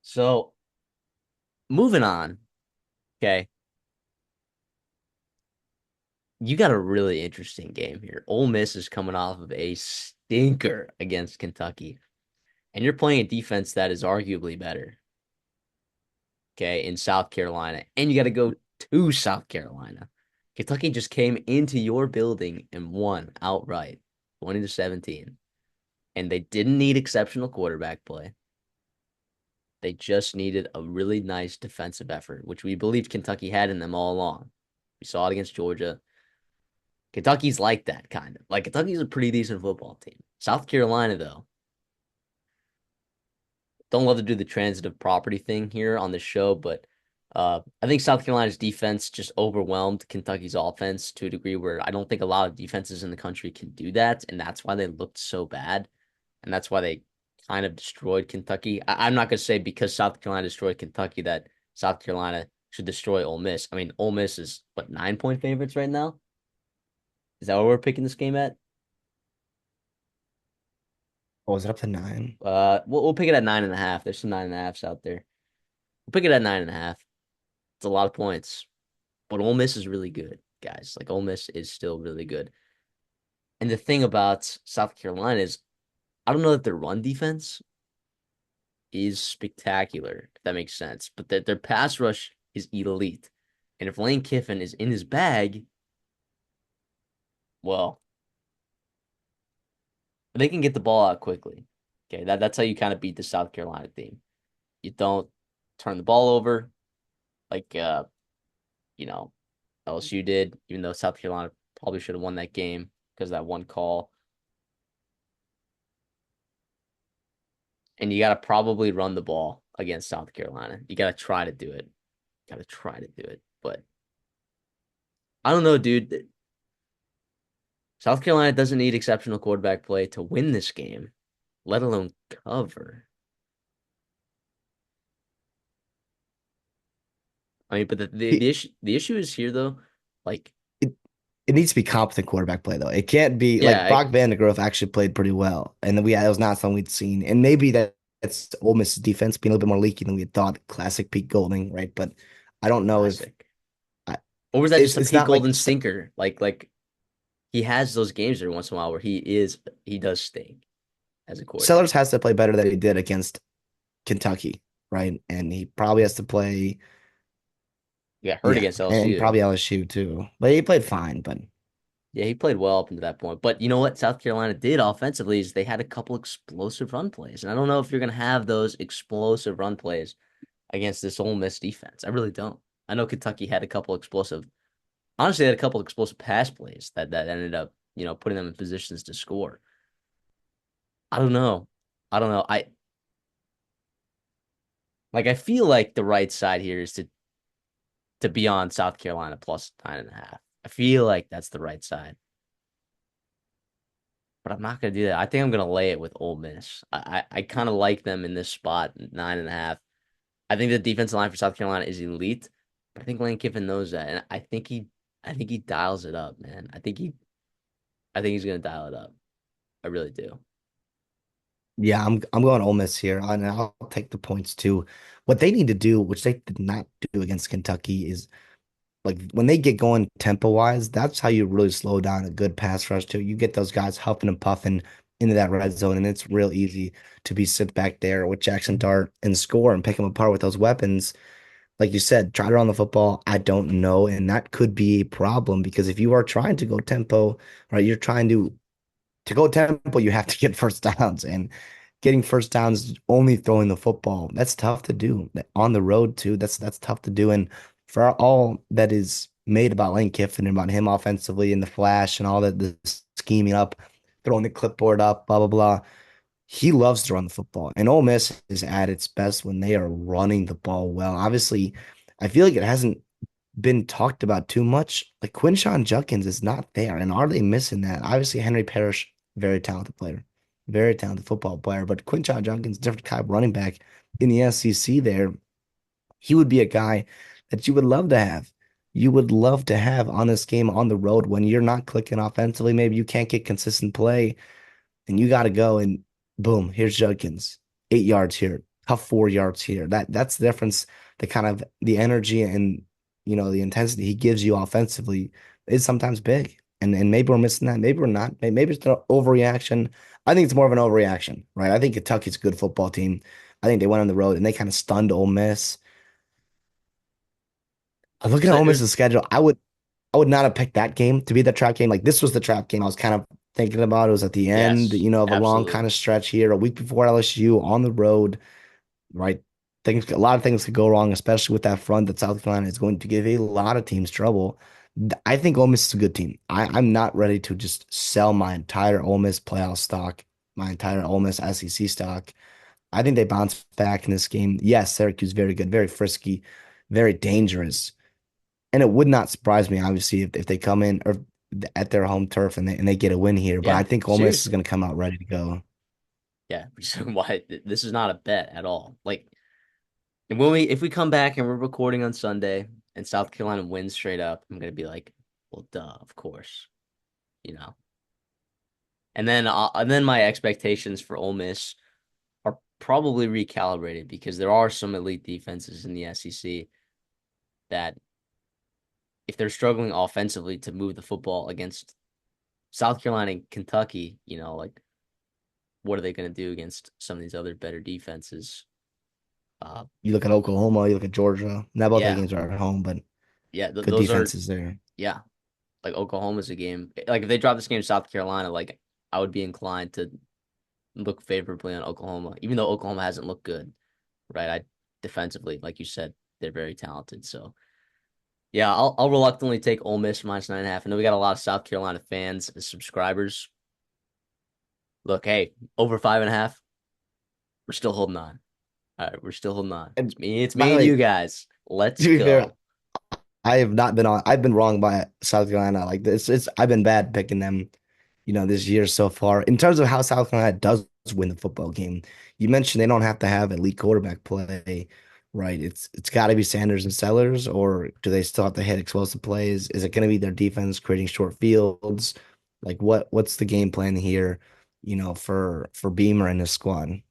So moving on, okay. You got a really interesting game here. Ole Miss is coming off of a stinker against Kentucky, and you're playing a defense that is arguably better, okay, in South Carolina, and you got to go to South Carolina. Kentucky just came into your building and won outright, 20-17, and they didn't need exceptional quarterback play. They just needed a really nice defensive effort, which we believed Kentucky had in them all along. We saw it against Georgia. Kentucky's like that kind of. Like Kentucky's a pretty decent football team. South Carolina, though, don't love to do the transitive property thing here on the show, but I think South Carolina's defense just overwhelmed Kentucky's offense to a degree where I don't think a lot of defenses in the country can do that, and that's why they looked so bad, and that's why they kind of destroyed Kentucky. I'm not going to say because South Carolina destroyed Kentucky that South Carolina should destroy Ole Miss. I mean, Ole Miss is what 9-point favorites right now. Is that what we're picking this game at? Oh, was it up to 9? We'll pick it at 9.5. There's some 9.5s out there. We'll pick it at 9.5. It's a lot of points, but Ole Miss is really good, guys. Like Ole Miss is still really good. And the thing about South Carolina is, I don't know that their run defense is spectacular, if that makes sense, but that their pass rush is elite. And if Lane Kiffin is in his bag, well, they can get the ball out quickly. Okay, that's how you kind of beat the South Carolina team. You don't turn the ball over like you know, LSU did, even though South Carolina probably should have won that game because of that one call. And you got to probably run the ball against South Carolina. You got to try to do it. Got to try to do it. But I don't know, dude. South Carolina doesn't need exceptional quarterback play to win this game, let alone cover. I mean, but It, the issue is here though. Like, it it needs to be competent quarterback play though. It can't be yeah, like Brock Vandagriff actually played pretty well, and that was not something we'd seen. And maybe that's Ole Miss's defense being a little bit more leaky than we had thought. Classic Pete Golding, right? But I don't know if classic. I, Or was that just a it's Pete not like Golden stinker? Like he has those games every once in a while where he does stink as a Sellers quarterback. has to play better than he did against Kentucky, right? And he probably has to play, He got hurt yeah, against and LSU. probably LSU too. But he played fine. But Yeah, he played well up until that point. But you know what South Carolina did offensively is they had a couple explosive run plays. And I don't know if you're going to have those explosive run plays against this Ole Miss defense. I really don't. I know Kentucky had a couple explosive, honestly, they had a couple explosive pass plays that ended up, putting them in positions to score. I don't know. I don't know. I feel like the right side here is to be on South Carolina plus 9.5. I feel like that's the right side. But I'm not gonna do that. I think I'm gonna lay it with Ole Miss. I kind of like them in this spot, 9.5. I think the defensive line for South Carolina is elite, but I think Lane Kiffin knows that, and I think he dials it up, man. I think he's gonna dial it up. I really do. yeah, I'm going Ole Miss here, and I'll take the points too. What they need to do, which they did not do against Kentucky, is like when they get going tempo wise, that's how you really slow down a good pass rush too. You get those guys huffing and puffing into that red zone, and it's real easy to be sit back there with Jackson Dart and score and pick them apart with those weapons. Like you said, try to run the football. I don't know, and that could be a problem because if you are trying to go tempo, right, you're trying to go tempo, you have to get first downs, and getting first downs only throwing the football. That's tough to do on the road too. That's tough to do. And for all that is made about Lane Kiffin and about him offensively and the flash and all that, the scheming up, throwing the clipboard up, blah blah blah. He loves to run the football, and Ole Miss is at its best when they are running the ball well. Obviously, I feel like it hasn't been talked about too much. Like Quinshawn Judkins is not there, and are they missing that? Obviously, Henry Parrish, very talented player, very talented football player, but Quinshawn Judkins, different kind of running back in the SEC there. He would be a guy that you would love to have. You would love to have on this game on the road when you're not clicking offensively. Maybe you can't get consistent play and you got to go and boom, here's Judkins, 8 yards here. tough 4 yards here. That's the difference. The kind of the energy and the intensity he gives you offensively is sometimes big. And maybe we're missing that. Maybe we're not. Maybe it's an overreaction. I think it's more of an overreaction, right? I think Kentucky's a good football team. I think they went on the road and they kind of stunned Ole Miss. Looking at So Ole there's Miss's schedule, I would not have picked that game to be the trap game. Like this was the trap game I was kind of thinking about. It was at the end, yes, of a long absolutely. kind of stretch here, a week before LSU on the road, right? A lot of things could go wrong, especially with that front that South Carolina is going to give a lot of teams trouble. I think Ole Miss is a good team. I'm not ready to just sell my entire Ole Miss playoff stock, my entire Ole Miss SEC stock. I think they bounce back in this game. Yes, Syracuse very good, very frisky, very dangerous. And it would not surprise me, obviously, if they come in or at their home turf and they get a win here. But I Yeah, think Ole Miss is seriously. going to come out ready to go. Yeah, which is why this is not a bet at all. Like when we if we come back and we're recording on Sunday and South Carolina wins straight up, I'm gonna be like, well, duh, of course, you know. And then my expectations for Ole Miss are probably recalibrated because there are some elite defenses in the SEC that if they're struggling offensively to move the football against South Carolina and Kentucky, like what are they going to do against some of these other better defenses? Uh, You look at Oklahoma, you look at Georgia. Now both their yeah, games are at home, but yeah, good those are defenses there. yeah, like Oklahoma's a game. Like if they drop this game to South Carolina, like I would be inclined to look favorably on Oklahoma, even though Oklahoma hasn't looked good, right? I defensively, like you said, they're very talented. So yeah, I'll reluctantly take Ole Miss minus 9.5. I know we got a lot of South Carolina fans as subscribers. Look, hey, over 5.5, we're still holding on. All right, we're still holding on. And It's me by the and you way, guys. Let's to be fair, go. I have not been on. I've been wrong by South Carolina. Like this, I've been bad picking them, this year so far. In terms of how South Carolina does win the football game, you mentioned they don't have to have elite quarterback play, right? It's got to be Sanders and Sellers, or do they still have to hit explosive plays? Is it going to be their defense creating short fields? Like what's the game plan here, for Beamer and his squad?